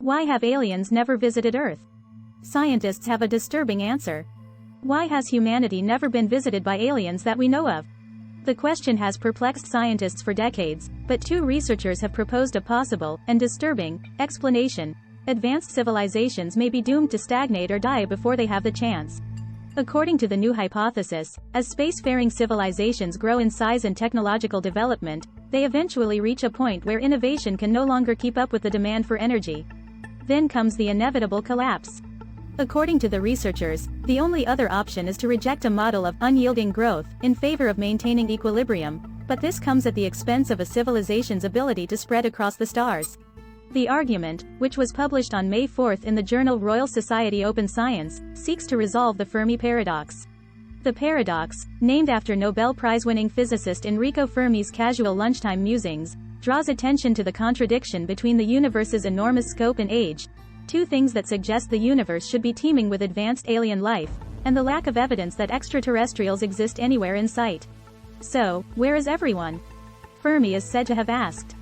Why have aliens never visited Earth? Scientists have a disturbing answer. Why has humanity never been visited by aliens that we know of? The question has perplexed scientists for decades, but two researchers have proposed a possible, and disturbing, explanation. Advanced civilizations may be doomed to stagnate or die before they have the chance. According to the new hypothesis, as spacefaring civilizations grow in size and technological development, they eventually reach a point where innovation can no longer keep up with the demand for energy. Then comes the inevitable collapse. According to the researchers, the only other option is to reject a model of unyielding growth in favor of maintaining equilibrium, but this comes at the expense of a civilization's ability to spread across the stars. The argument, which was published on May 4 in the journal Royal Society Open Science, seeks to resolve the Fermi paradox. The paradox, named after Nobel Prize-winning physicist Enrico Fermi's casual lunchtime musings, draws attention to the contradiction between the universe's enormous scope and age, two things that suggest the universe should be teeming with advanced alien life, and the lack of evidence that extraterrestrials exist anywhere in sight. So, where is everyone? Fermi is said to have asked.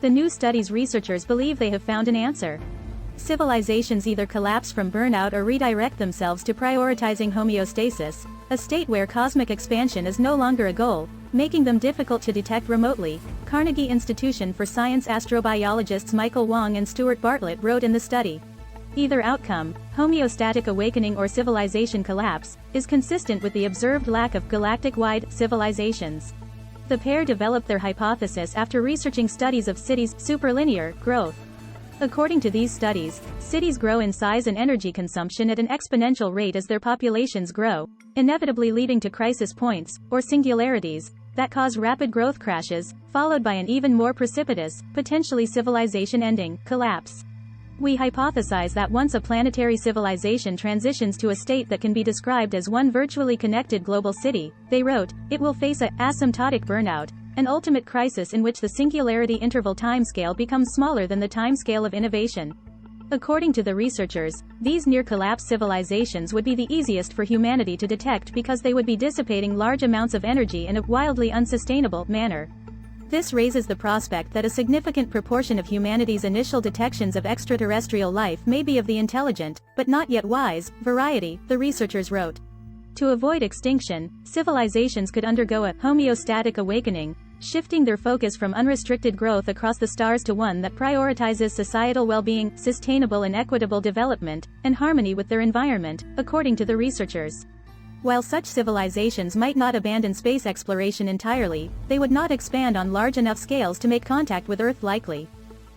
The new study's researchers believe they have found an answer. Civilizations either collapse from burnout or redirect themselves to prioritizing homeostasis, a state where cosmic expansion is no longer a goal, making them difficult to detect remotely, Carnegie Institution for Science astrobiologists Michael Wong and Stuart Bartlett wrote in the study. Either outcome, homeostatic awakening or civilization collapse, is consistent with the observed lack of galactic-wide civilizations. The pair developed their hypothesis after researching studies of cities' superlinear growth. According to these studies, cities grow in size and energy consumption at an exponential rate as their populations grow, inevitably leading to crisis points, or singularities, that cause rapid growth crashes, followed by an even more precipitous, potentially civilization-ending, collapse. We hypothesize that once a planetary civilization transitions to a state that can be described as one virtually connected global city, they wrote, it will face a asymptotic burnout, an ultimate crisis in which the singularity interval timescale becomes smaller than the timescale of innovation. According to the researchers, these near-collapse civilizations would be the easiest for humanity to detect because they would be dissipating large amounts of energy in a wildly unsustainable manner. This raises the prospect that a significant proportion of humanity's initial detections of extraterrestrial life may be of the intelligent, but not yet wise, variety, the researchers wrote. To avoid extinction, civilizations could undergo a homeostatic awakening, shifting their focus from unrestricted growth across the stars to one that prioritizes societal well-being, sustainable and equitable development, and harmony with their environment, according to the researchers. While such civilizations might not abandon space exploration entirely, they would not expand on large enough scales to make contact with Earth likely.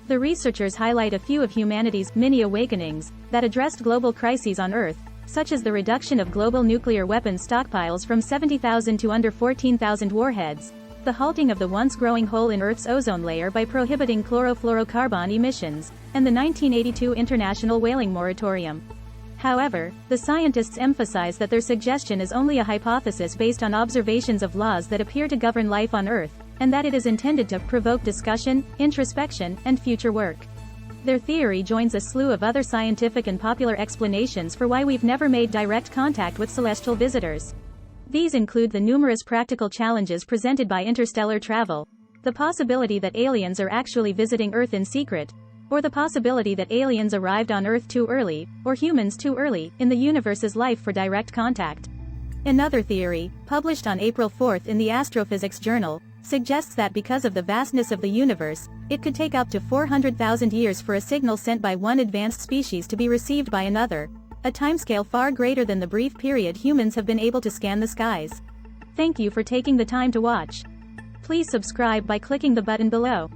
The researchers highlight a few of humanity's mini-awakenings that addressed global crises on Earth, such as the reduction of global nuclear weapons stockpiles from 70,000 to under 14,000 warheads, the halting of the once-growing hole in Earth's ozone layer by prohibiting chlorofluorocarbon emissions, and the 1982 international whaling moratorium. However, the scientists emphasize that their suggestion is only a hypothesis based on observations of laws that appear to govern life on Earth, and that it is intended to provoke discussion, introspection, and future work. Their theory joins a slew of other scientific and popular explanations for why we've never made direct contact with celestial visitors. These include the numerous practical challenges presented by interstellar travel, the possibility that aliens are actually visiting Earth in secret, or the possibility that aliens arrived on Earth too early, or humans too early, in the universe's life for direct contact. Another theory, published on April 4 in the Astrophysics Journal, suggests that because of the vastness of the universe, it could take up to 400,000 years for a signal sent by one advanced species to be received by another, a timescale far greater than the brief period humans have been able to scan the skies. Thank you for taking the time to watch. Please subscribe by clicking the button below.